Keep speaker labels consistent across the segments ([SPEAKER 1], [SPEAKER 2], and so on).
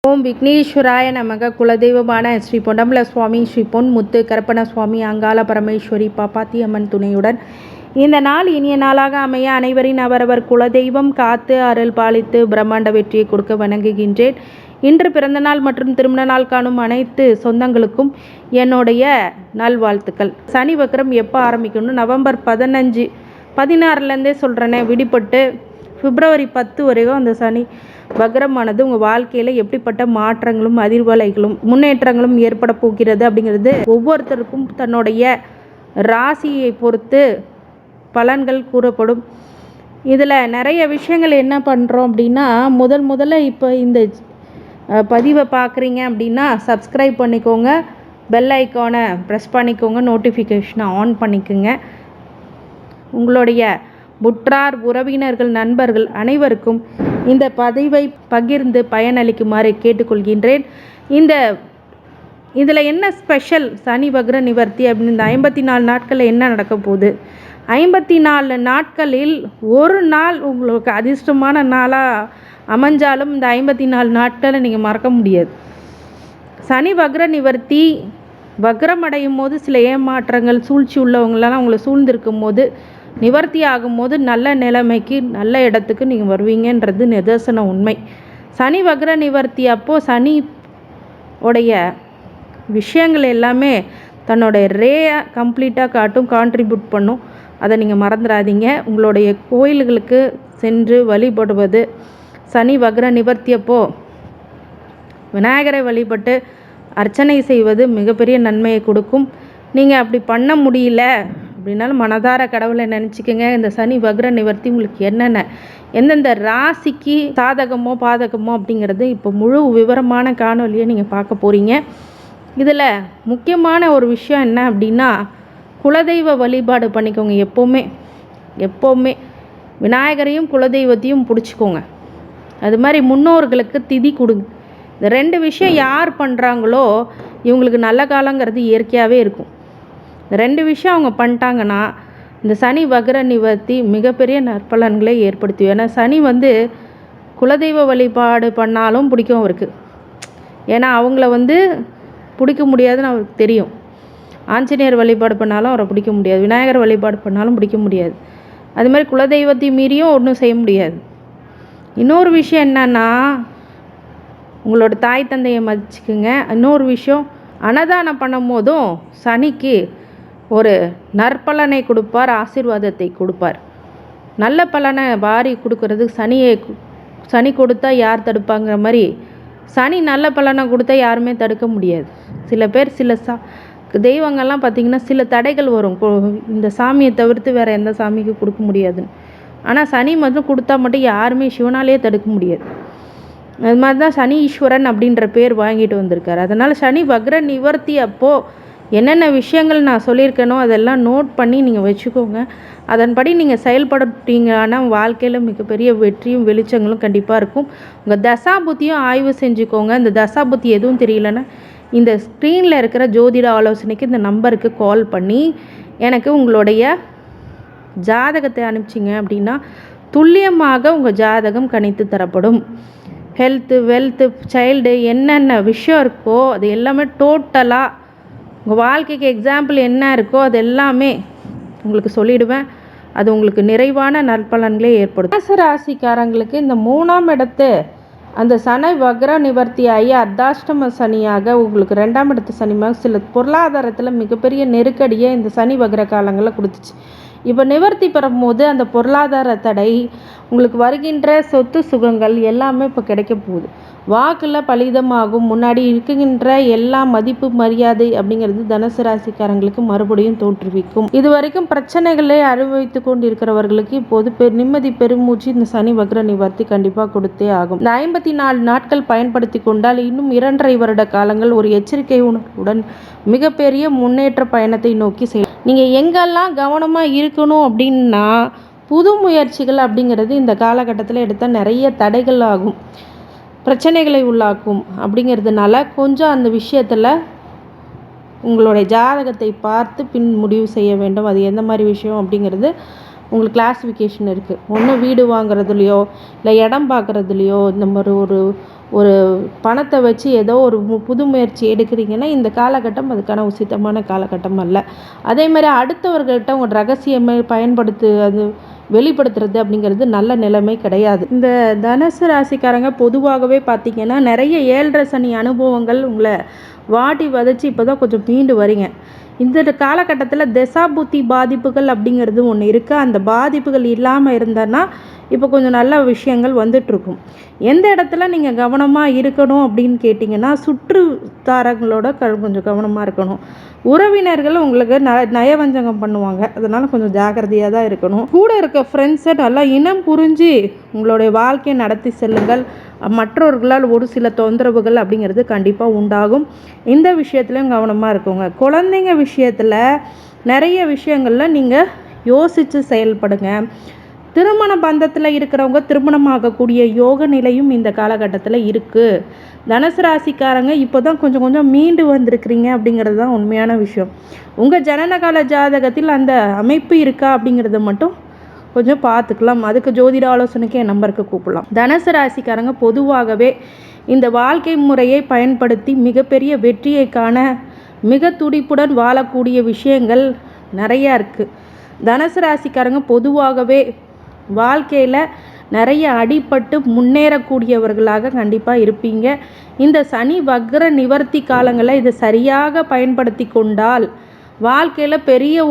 [SPEAKER 1] ஓம் விக்னேஸ்வராய நமக. குலதெய்வமான ஸ்ரீ பொன்னம்பல சுவாமி, ஸ்ரீ பொன்முத்து கருப்பண சுவாமி, அங்காள பரமேஸ்வரி, பாப்பாத்தி அம்மன் துணையுடன் இந்த நாள் இனிய நாளாக அமைய அனைவரின் அவரவர் குலதெய்வம் காத்து அருள் பாலித்து பிரம்மாண்ட வெற்றியை கொடுக்க வணங்குகின்றேன். இன்று பிறந்தநாள் மற்றும் திருமண நாள் காணும் அனைத்து சொந்தங்களுக்கும் என்னுடைய நல்வாழ்த்துக்கள். சனி வக்ரம் எப்போ ஆரம்பிக்கணும்? நவம்பர் 16 சொல்கிறேனே, விடுபட்டு பிப்ரவரி 10 வரைக்கும் அந்த சனி வக்ரமானது உங்கள் வாழ்க்கையில் எப்படிப்பட்ட மாற்றங்களும் அதிர்வலைகளும் முன்னேற்றங்களும் ஏற்பட போகிறது அப்படிங்கிறது ஒவ்வொருத்தருக்கும் தன்னுடைய ராசியை பொறுத்து பலன்கள் கூறப்படும். இதில் நிறைய விஷயங்கள் என்ன பண்ணுறோம் அப்படின்னா, முதல்ல இப்போ இந்த பதிவை பார்க்குறீங்க அப்படின்னா சப்ஸ்கிரைப் பண்ணிக்கோங்க, பெல் ஐக்கானை ப்ரெஸ் பண்ணிக்கோங்க, நோட்டிஃபிகேஷனை ஆன் பண்ணிக்கோங்க. உங்களுடைய புற்றார் உறவினர்கள் நண்பர்கள் அனைவருக்கும் இந்த பதிவை பகிர்ந்து பயனளிக்குமாறு கேட்டுக்கொள்கின்றேன். இதில் என்ன ஸ்பெஷல் சனி வக்ர நிவர்த்தி அப்படின்னு இந்த 54 நாட்களில் என்ன நடக்க போகுது? 54 நாட்களில் ஒரு நாள் உங்களுக்கு அதிர்ஷ்டமான நாளாக அமைஞ்சாலும் இந்த 54 நாட்களை நீங்கள் மறக்க முடியாது. சனி வக்ர நிவர்த்தி வக்ரம் அடையும் போது சில ஏமாற்றங்கள் சூழ்ச்சி உள்ளவங்களெல்லாம் உங்களை சூழ்ந்திருக்கும் போது நிவர்த்தி ஆகும்போது நல்ல நிலைமைக்கு நல்ல இடத்துக்கு நீங்கள் வருவீங்கன்றது நிதர்சன உண்மை. சனி வக்ர நிவர்த்தி அப்போது சனி உடைய விஷயங்கள் எல்லாமே தன்னுடைய கம்ப்ளீட்டாக கான்ட்ரிபியூட் பண்ணும். அதை நீங்கள் மறந்துடாதீங்க. உங்களுடைய கோயில்களுக்கு சென்று வழிபடுவது, சனி வக்ர நிவர்த்தி அப்போது விநாயகரை வழிபட்டு அர்ச்சனை செய்வது மிகப்பெரிய நன்மையை கொடுக்கும். நீங்கள் அப்படி பண்ண முடியல அப்படின்னாலும் மனதார கடவுளை நினச்சிக்கோங்க. இந்த சனி வக்ர நிவர்த்தி உங்களுக்கு எந்தெந்த ராசிக்கு சாதகமோ பாதகமோ அப்படிங்கிறது இப்போ முழு விவரமான காணொலியை நீங்கள் பார்க்க போகிறீங்க. இதில் முக்கியமான ஒரு விஷயம் என்ன அப்படின்னா, குலதெய்வ வழிபாடு பண்ணிக்கோங்க. எப்போவுமே விநாயகரையும் குலதெய்வத்தையும் பிடிச்சிக்கோங்க. அது மாதிரி முன்னோர்களுக்கு திதி கொடுங்க. இந்த 2 விஷயம் யார் பண்ணுறாங்களோ இவங்களுக்கு நல்ல காலங்கிறது இயற்கையாகவே இருக்கும். இந்த 2 விஷயம் அவங்க பண்ணிட்டாங்கன்னா இந்த சனி வக்ர நிவர்த்தி மிகப்பெரிய நற்பலன்களை ஏற்படுத்தி. ஏன்னா சனி குலதெய்வ வழிபாடு பண்ணாலும் பிடிக்கும் அவருக்கு. ஏன்னா அவங்கள பிடிக்க முடியாதுன்னு அவருக்கு தெரியும். ஆஞ்சநேயர் வழிபாடு பண்ணாலும் அவரை பிடிக்க முடியாது, விநாயகர் வழிபாடு பண்ணாலும் பிடிக்க முடியாது. அது மாதிரி குலதெய்வத்தை மீறியும் ஒன்றும் செய்ய முடியாது. இன்னொரு விஷயம் என்னன்னா, உங்களோட தாய் தந்தையை மதிச்சுக்குங்க. இன்னொரு விஷயம், அன்னதானம் பண்ணும் போதும் சனிக்கு ஒரு நற்பலனை கொடுப்பார், ஆசீர்வாதத்தை கொடுப்பார். நல்ல பலனை வாரி கொடுக்கறது சனி கொடுத்தா யார் தடுப்பாங்கிற மாதிரி சனி நல்ல பலனை கொடுத்தா யாருமே தடுக்க முடியாது. சில பேர் சில தெய்வங்கள்லாம் பார்த்திங்கன்னா சில தடைகள் வரும், இந்த சாமியை தவிர்த்து வேறு எந்த சாமிக்கு கொடுக்க முடியாதுன்னு. ஆனால் சனி கொடுத்தா மட்டும் யாருமே சிவனாலேயே தடுக்க முடியாது. அது மாதிரி தான் சனி ஈஸ்வரன் அப்படின்ற பேர் வாங்கிட்டு வந்திருக்காரு. அதனால் சனி வக்ர நிவர்த்தி அப்போது என்னென்ன விஷயங்கள் நான் சொல்லியிருக்கேனோ அதெல்லாம் நோட் பண்ணி நீங்கள் வச்சுக்கோங்க. அதன்படி நீங்கள் செயல்படுத்தீங்கன்னா வாழ்க்கையில் மிகப்பெரிய வெற்றியும் வெளிச்சங்களும் கண்டிப்பாக இருக்கும். உங்கள் தசாபுத்தியும் ஆய்வு செஞ்சுக்கோங்க. இந்த தசாபுத்தி எதுவும் தெரியலன்னா இந்த ஸ்க்ரீனில் இருக்கிற ஜோதிட ஆலோசனைக்கு இந்த நம்பருக்கு கால் பண்ணி எனக்கு உங்களுடைய ஜாதகத்தை அனுப்பிச்சிங்க அப்படின்னா துல்லியமாக உங்கள் ஜாதகம் கணித்து தரப்படும். ஹெல்த்து, வெல்த்து, சைல்டு என்னென்ன விஷயம் இருக்கோ அது எல்லாமே டோட்டலாக உங்கள் வாழ்க்கைக்கு எக்ஸாம்பிள் என்ன இருக்கோ அது எல்லாமே உங்களுக்கு சொல்லிவிடுவேன். அது உங்களுக்கு நிறைவான நற்பலன்களே ஏற்படுத்தும். மேஷ ராசிக்காரங்களுக்கு இந்த 3ஆம் இடத்து அந்த சனி வக்ர நிவர்த்தி ஆகி அர்த்தாஷ்டம சனியாக உங்களுக்கு 2ஆம் இடத்து சனியாக சில பொருளாதாரத்தில் மிகப்பெரிய நெருக்கடியை இந்த சனி வக்ர காலங்களில் கொடுத்துச்சு. இப்போ நிவர்த்தி பெறும்போது அந்த பொருளாதார தடை, உங்களுக்கு வருகின்ற சொத்து சுகங்கள் எல்லாமே இப்போ கிடைக்க போகுது. வாக்கில் பலிதமாகும். முன்னாடி இருக்கின்ற எல்லா மதிப்பு மரியாதை அப்படிங்கிறது தனுசு ராசிக்காரங்களுக்கு மறுபடியும் தோற்றுவிக்கும். இது வரைக்கும் பிரச்சனைகளை அனுபவித்து கொண்டு இருக்கிறவர்களுக்கு இப்போது நிம்மதி பெருமூச்சு இந்த சனி வக்ர நிவர்த்தி கண்டிப்பாக கொடுத்தே ஆகும். இந்த 54 நாட்கள் பயன்படுத்தி கொண்டால் இன்னும் 2.5 வருட காலங்கள் ஒரு எச்சரிக்கை உணர்வுடன் மிகப்பெரிய முன்னேற்ற பயணத்தை நோக்கி நீங்கள் எங்கெல்லாம் கவனமாக இருக்கணும் அப்படின்னா, புது முயற்சிகள் அப்படிங்கிறது இந்த காலகட்டத்தில் எடுத்தால் நிறைய தடைகள் ஆகும், பிரச்சனைகளை உள்ளாக்கும். அப்படிங்கிறதுனால கொஞ்சம் அந்த விஷயத்தில் உங்களுடைய ஜாதகத்தை பார்த்து பின் முடிவு செய்ய வேண்டும். அது எந்த மாதிரி விஷயம் அப்படிங்கிறது உங்களுக்கு கிளாஸிஃபிகேஷன் இருக்குது. ஒன்று வீடு வாங்குறதுலையோ இல்லை இடம் பார்க்குறதுலையோ இந்த மாதிரி ஒரு பணத்தை வச்சு ஏதோ ஒரு புது முயற்சி எடுக்கிறீங்கன்னா இந்த காலகட்டம் அதுக்கான உசிதமான காலகட்டம் அல்ல. அதே மாதிரி அடுத்தவர்கள்ட்ட உங்கள் ரகசியமை அது வெளிப்படுத்துறது அப்படிங்கிறது நல்ல நிலைமை கிடையாது. இந்த தனுசு ராசிக்காரங்க பொதுவாகவே பார்த்திங்கன்னா நிறைய 7.5 சனி அனுபவங்கள் உங்களை வாட்டி வதச்சி இப்போ தான் கொஞ்சம் மீண்டு வரீங்க. இந்த காலகட்டத்தில் தசாபுத்தி பாதிப்புகள் அப்படிங்கிறது ஒன்று இருக்குது. அந்த பாதிப்புகள் இல்லாமல் இருந்தன்னா இப்போ கொஞ்சம் நல்ல விஷயங்கள் வந்துட்டுருக்கும். எந்த இடத்துல நீங்கள் கவனமாக இருக்கணும் அப்படின்னு கேட்டிங்கன்னா சுற்றுத்தாரங்களோட கொஞ்சம் கவனமாக இருக்கணும். உறவினர்கள் உங்களுக்கு நயவஞ்சகம் பண்ணுவாங்க, அதனால் கொஞ்சம் ஜாக்கிரதையாக தான் இருக்கணும். கூட இருக்க ஃப்ரெண்ட்ஸை நல்லா இனம் புரிஞ்சு உங்களுடைய வாழ்க்கையை நடத்தி செல்லுங்கள். மற்றவர்களால் ஒரு சில தொந்தரவுகள் அப்படிங்கிறது கண்டிப்பாக உண்டாகும். இந்த விஷயத்துலையும் கவனமாக இருக்குங்க. குழந்தைங்க விஷயத்தில் நிறைய விஷயங்களில் நீங்கள் யோசித்து செயல்படுங்க. திருமண பந்தத்தில் இருக்கிறவங்க திருமணமாகக்கூடிய யோக நிலையும் இந்த காலகட்டத்தில் இருக்குது. தனுசு ராசிக்காரங்க இப்போ தான் கொஞ்சம் கொஞ்சம் மீண்டு வந்திருக்கிறீங்க அப்படிங்கிறது தான் உண்மையான விஷயம். உங்கள் ஜனனகால ஜாதகத்தில் அந்த அமைப்பு இருக்கா அப்படிங்கிறத மட்டும் கொஞ்சம் பார்த்துக்கலாம். அதுக்கு ஜோதிட ஆலோசனைக்கு என் நம்பருக்கு கூப்பிடலாம். தனுசு ராசிக்காரங்க பொதுவாகவே இந்த வாழ்க்கை முறையை பயன்படுத்தி மிகப்பெரிய வெற்றியை காண மிக துடிப்புடன் வாழக்கூடிய விஷயங்கள் நிறையா இருக்குது. தனுசு ராசிக்காரங்க பொதுவாகவே வாழ்க்கையில் நிறைய அடிபட்டு முன்னேறக்கூடியவர்களாக கண்டிப்பாக இருப்பீங்க. இந்த சனி வக்ர நிவர்த்தி காலங்களில் இதை சரியாக பயன்படுத்தி கொண்டால் வாழ்க்கையில் பெரிய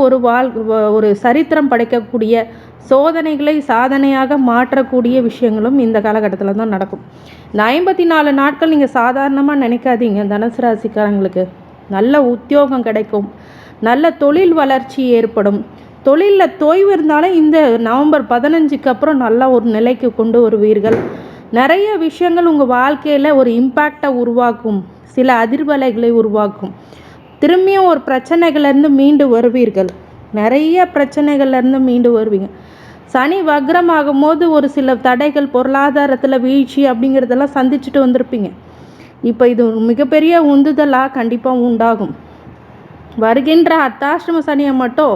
[SPEAKER 1] ஒரு சரித்திரம் படைக்கக்கூடிய சோதனைகளை சாதனையாக மாற்றக்கூடிய விஷயங்களும் இந்த காலகட்டத்தில் தான் நடக்கும். இந்த 54 நாட்கள் நீங்கள் சாதாரணமாக நினைக்காதீங்க. தனுசு ராசிக்காரங்களுக்கு நல்ல உத்தியோகம் கிடைக்கும், நல்ல தொழில் வளர்ச்சி ஏற்படும். தொழிலில் தொய்வு இருந்தாலும் இந்த நவம்பர் 15க்கு அப்புறம் நல்லா ஒரு நிலைக்கு கொண்டு வருவீர்கள். நிறைய விஷயங்கள் உங்கள் வாழ்க்கையில் ஒரு இம்பேக்டை உருவாக்கும், சில அதிர்வலைகளை உருவாக்கும். திரும்பியும் ஒரு பிரச்சனைகள்லேருந்து மீண்டு வருவீர்கள். நிறைய பிரச்சனைகள்லேருந்து மீண்டு வருவீங்க. சனி வக்ரமாகும் போது ஒரு சில தடைகள், பொருளாதாரத்தில் வீழ்ச்சி அப்படிங்கிறதெல்லாம் சந்திச்சுட்டு வந்திருப்பீங்க. இப்போ இது மிகப்பெரிய உந்துதலாக கண்டிப்பாக உண்டாகும். வருகின்ற அர்த்தாஷ்டம சனியை மட்டும்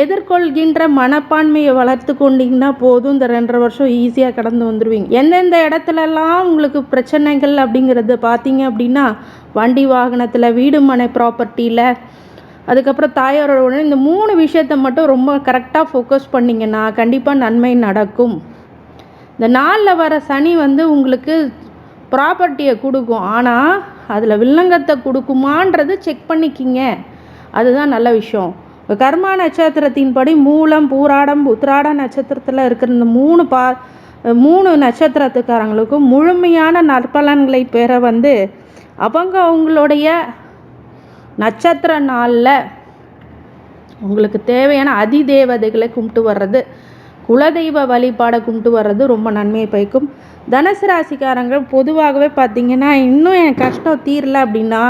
[SPEAKER 1] எதிர்கொள்கின்ற மனப்பான்மையை வளர்த்து கொண்டிங்கன்னா போதும். இந்த 2.5 வருஷம் ஈஸியாக கடந்து வந்துடுவீங்க. எந்தெந்த இடத்துலலாம் உங்களுக்கு பிரச்சனைகள் அப்படிங்கிறது பார்த்தீங்க அப்படின்னா வண்டி வாகனத்தில், வீடு மனை ப்ராப்பர்ட்டியில், அதுக்கப்புறம் தாயாரோட உடனே இந்த 3 விஷயத்தை மட்டும் ரொம்ப கரெக்டாக ஃபோக்கஸ் பண்ணிங்கன்னா கண்டிப்பாக நன்மை நடக்கும். இந்த நாளில் வர சனி உங்களுக்கு ப்ராப்பர்ட்டியை கொடுக்கும், ஆனால் அதில் வில்லங்கத்தை கொடுக்குமான்றது செக் பண்ணிக்கிங்க. அதுதான் நல்ல விஷயம். கர்மா நட்சத்திரத்தின்படி மூலம், பூராடம், உத்திராட நட்சத்திரத்தில் இருக்கிற இந்த 3 நட்சத்திரத்துக்காரங்களுக்கும் முழுமையான நற்பலன்களை பெற அவங்களுடைய நட்சத்திர நாளில் உங்களுக்கு தேவையான அதிதேவதைகளை கும்பிட்டு வர்றது, குலதெய்வ வழிபாடை கும்பிட்டு வர்றது ரொம்ப நன்மையை பயக்கும். தனுசு ராசிக்காரங்க பொதுவாகவே பார்த்திங்கன்னா இன்னும் என் கஷ்டம் தீரலை அப்படின்னா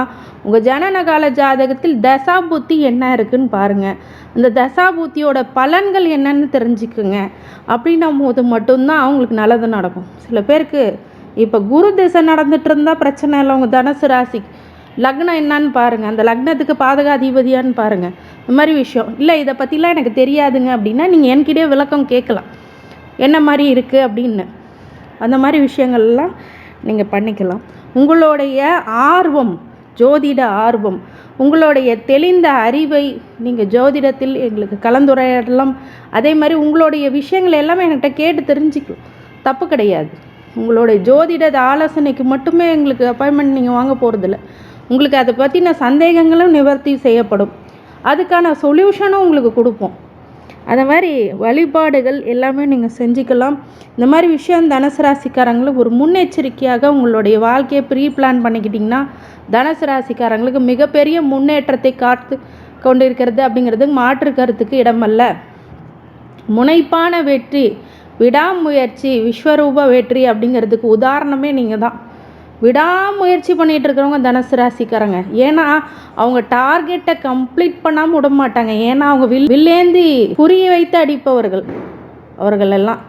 [SPEAKER 1] உங்கள் ஜனனகால ஜாதகத்தில் தசாபுத்தி என்ன இருக்குதுன்னு பாருங்கள். இந்த தசாபுத்தியோட பலன்கள் என்னன்னு தெரிஞ்சுக்குங்க. அப்படின்னும் போது மட்டும்தான் அவங்களுக்கு நல்லது நடக்கும். சில பேருக்கு இப்போ குரு திசை நடந்துட்டு இருந்தால் பிரச்சனை இல்லை. உங்கள் தனுசு ராசி லக்னம் என்னன்னு பாருங்கள், அந்த லக்னத்துக்கு பாதகாதிபதியான்னு பாருங்கள். இந்த மாதிரி விஷயம் இல்லை, இதை பற்றிலாம் எனக்கு தெரியாதுங்க அப்படின்னா நீங்கள் என்கிட்டயே விளக்கம் கேட்கலாம், என்ன மாதிரி இருக்குது அப்படின்னு. அந்த மாதிரி விஷயங்கள்லாம் நீங்கள் பண்ணிக்கலாம். உங்களுடைய ஆர்வம், ஜோதிட ஆர்வம், உங்களுடைய தெளிந்த அறிவை நீங்கள் ஜோதிடத்தில் எங்களுக்கு கலந்துரையாடலாம். அதே மாதிரி உங்களுடைய விஷயங்கள் எல்லாமே என்கிட்ட கேட்டு தெரிஞ்சுக்கலாம், தப்பு கிடையாது. உங்களுடைய ஜோதிட ஆலோசனைக்கு மட்டுமே எங்களுக்கு அப்பாயின்மெண்ட் நீங்கள் வாங்க போகிறதில்ல. உங்களுக்கு அதை பற்றின சந்தேகங்களும் நிவர்த்தி செய்யப்படும், அதுக்கான சொல்யூஷனும் உங்களுக்கு கொடுப்போம். அந்த மாதிரி வழிபாடுகள் எல்லாமே நீங்கள் செஞ்சுக்கலாம். இந்த மாதிரி விஷயம் தனுசு ராசிக்காரங்களுக்கு ஒரு முன்னெச்சரிக்கையாக உங்களுடைய வாழ்க்கையை ப்ரீ பிளான் பண்ணிக்கிட்டிங்கன்னா தனுசு ராசிக்காரங்களுக்கு மிகப்பெரிய முன்னேற்றத்தை காத்து கொண்டிருக்கிறது அப்படிங்கிறது மாற்று கருத்துக்கு இடமல்ல. முனைப்பான வெற்றி, விடாமுயற்சி, விஸ்வரூப வெற்றி அப்படிங்கிறதுக்கு உதாரணமே நீங்கள் தான். விடாமுயற்சி பண்ணிகிட்டு இருக்கிறவங்க தனுசு ராசிக்காரங்க. ஏன்னா அவங்க டார்கெட்டை கம்ப்ளீட் பண்ணாமல் விட மாட்டாங்க. ஏன்னா அவங்க வில்லேந்தி குறி வைத்து அடிப்பவர்கள் அவர்கள் எல்லாம்.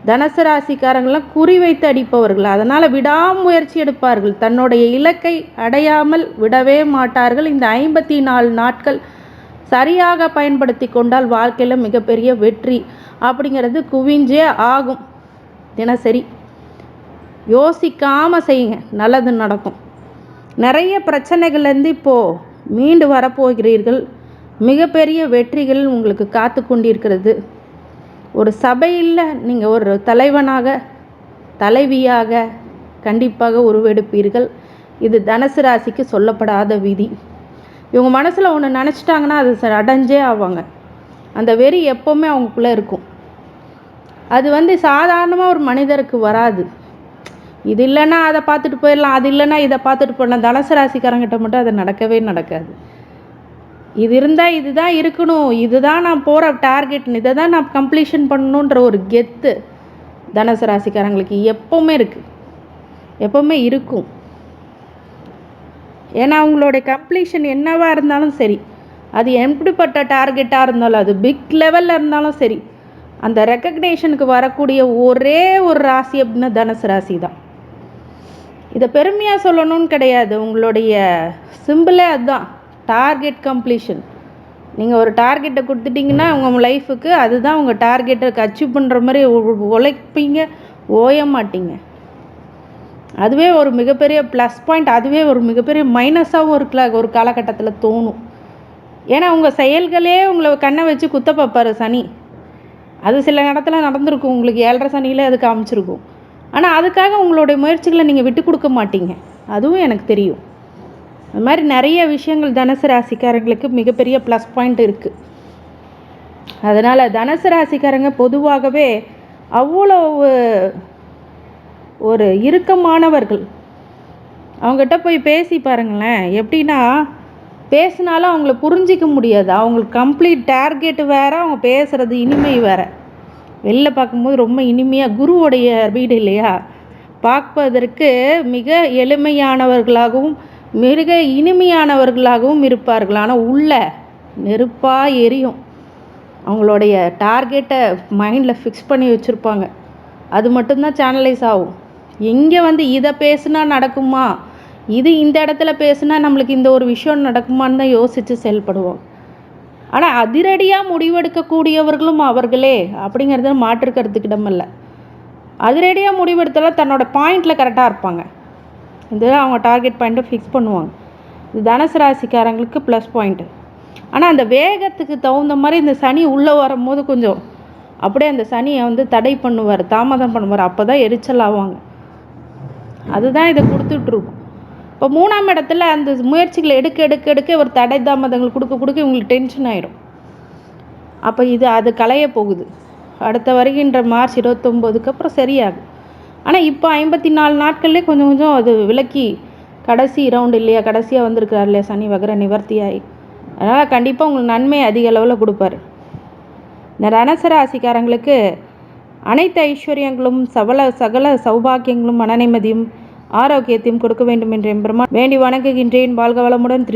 [SPEAKER 1] தனுசு ராசிக்காரங்களாம் குறி வைத்து அடிப்பவர்கள். அதனால் விடாமுயற்சி எடுப்பார்கள். தன்னுடைய இலக்கை அடையாமல் விடவே மாட்டார்கள். இந்த 54 நாட்கள் சரியாக பயன்படுத்தி கொண்டால் வாழ்க்கையில் மிகப்பெரிய வெற்றி அப்படிங்கிறது குவிஞ்சே ஆகும் தினசரி. யோசிக்காமல் செய்யுங்க, நல்லது நடக்கும். நிறைய பிரச்சனைகள்லேருந்து இப்போது மீண்டு வரப்போகிறீர்கள். மிகப்பெரிய வெற்றிகள் உங்களுக்கு காத்து கொண்டிருக்கிறது. ஒரு சபையில் நீங்கள் ஒரு தலைவனாக தலைவியாக கண்டிப்பாக உருவெடுப்பீர்கள். இது தனுசு ராசிக்கு சொல்லப்படாத விதி. இவங்க மனசில் ஒன்று நினச்சிட்டாங்கன்னா அது அடைஞ்சே ஆவாங்க. அந்த வெறி எப்போவுமே அவங்களுக்குள்ளே இருக்கும். அது சாதாரணமாக ஒரு மனிதருக்கு வராது. இது இல்லைன்னா அதை பார்த்துட்டு போயிடலாம், அது இல்லைன்னா இதை பார்த்துட்டு போயிடலாம். தனுசு ராசிக்காரங்கிட்ட மட்டும் அது நடக்கவே நடக்காது. இது இருந்தால் இதுதான் இருக்கணும், இதுதான் நான் போகிற டார்கெட், இதை தான் நான் கம்ப்ளீஷன் பண்ணணுன்ற ஒரு கெத்து தனுசு ராசிக்காரங்களுக்கு எப்போவுமே இருக்குது, எப்போவுமே இருக்கும். ஏன்னா அவங்களுடைய கம்ப்ளீஷன் என்னவாக இருந்தாலும் சரி, அது எப்படிப்பட்ட டார்கெட்டாக இருந்தாலும், அது பிக் லெவலில் இருந்தாலும் சரி, அந்த ரெக்கக்னேஷனுக்கு வரக்கூடிய ஒரே ஒரு ராசி அப்படின்னா தனுசு ராசி தான். இதை பெருமையாக சொல்லணும்னு கிடையாது, உங்களுடைய சிம்பிளே அதுதான், டார்கெட் கம்ப்ளீஷன். நீங்கள் ஒரு டார்கெட்டை கொடுத்துட்டிங்கன்னா உங்கள் லைஃபுக்கு அதுதான் உங்கள் டார்கெட்டை அச்சீவ் பண்ணுற மாதிரி உழைப்பீங்க, ஓய மாட்டீங்க. அதுவே ஒரு மிகப்பெரிய ப்ளஸ் பாயிண்ட், அதுவே ஒரு மிகப்பெரிய மைனஸாகவும் இருக்கல ஒரு காலகட்டத்தில் தோணும். ஏன்னா உங்கள் செயல்களே உங்களை கண்ணை வச்சு குத்த பார்ப்பார் சனி. அது சில இடத்துல நடந்திருக்கும், உங்களுக்கு 7.5 சனியில் அது காமிச்சிருக்கும். ஆனால் அதுக்காக உங்களுடைய முயற்சிகளை நீங்கள் விட்டு கொடுக்க மாட்டீங்க, அதுவும் எனக்கு தெரியும். அது மாதிரி நிறைய விஷயங்கள் தனுசு ராசிக்காரங்களுக்கு மிகப்பெரிய ப்ளஸ் பாயிண்ட் இருக்குது. அதனால் தனுசு ராசிக்காரங்க பொதுவாகவே அவ்வளோ ஒரு இறுக்கமானவர்கள். அவங்ககிட்ட போய் பேசி பாருங்களேன், எப்படின்னா பேசினாலும் அவங்கள புரிஞ்சிக்க முடியாது. அவங்களுக்கு கம்ப்ளீட் டார்கெட் வேறு, அவங்க பேசுகிறது இனிமை வேறு. வெளில பார்க்கும்போது ரொம்ப இனிமையாக, குருவோடைய வீடு இல்லையா, பார்ப்பதற்கு மிக எளிமையானவர்களாகவும் மிக இனிமையானவர்களாகவும் இருப்பார்கள். ஆனால் உள்ள நெருப்பாக எரியும். அவங்களுடைய டார்கெட்டை மைண்டில் ஃபிக்ஸ் பண்ணி வச்சுருப்பாங்க. அது மட்டும்தான் சேனலைஸ் ஆகும். எங்கே இதை பேசுனா நடக்குமா, இது இந்த இடத்துல பேசுனா நம்மளுக்கு இந்த ஒரு விஷயம் நடக்குமான்னு தான் யோசித்து செயல்படுவோம். ஆனால் அதிரடியாக முடிவெடுக்கக்கூடியவர்களும் அவர்களே அப்படிங்கிறத மாற்றுக்கிறதுக்கு இடமில்லை. அதிரடியாக முடிவெடுத்தாலும் தன்னோட பாயிண்டில் கரெக்டாக இருப்பாங்க. இதுதான் அவங்க டார்கெட் பாயிண்ட்டை ஃபிக்ஸ் பண்ணுவாங்க. இது தனுசு ராசிக்காரங்களுக்கு ப்ளஸ் பாயிண்ட்டு. ஆனால் அந்த வேகத்துக்கு தகுந்த மாதிரி இந்த சனி உள்ளே வரும்போது கொஞ்சம் அப்படியே அந்த சனியை தடை பண்ணுவார், தாமதம் பண்ணுவார். அப்போ தான் எரிச்சல் ஆவாங்க. அதுதான் இதை கொடுத்துட்ருக்கும். இப்போ 3ஆம் இடத்துல அந்த முயற்சிகளை எடுக்க ஒரு தடை தாமதங்கள் கொடுக்க இவங்களுக்கு டென்ஷன் ஆகிடும். அப்போ அது களைய போகுது. அடுத்த வருகின்ற மார்ச் 29க்கு அப்புறம் சரியாகும். ஆனால் இப்போ 54 நாட்கள்லேயே கொஞ்சம் அது விலக்கி கடைசி ரவுண்டு இல்லையா, கடைசியாக வந்திருக்கிறார் இல்லையா சனி வக்ர நிவர்த்தியாகி, அதனால் கண்டிப்பாக உங்களுக்கு நன்மை அதிக அளவில் கொடுப்பாரு. இந்த தனுசு ராசிக்காரங்களுக்கு அனைத்து ஐஸ்வர்யங்களும் சகல சௌபாக்கியங்களும் மன நிம்மதியும் ஆரோக்கியத்தையும் கொடுக்க வேண்டும் என்று எம்பெருமான் வேண்டி வணங்குகின்றேன். வாழ்க வளமுடன்.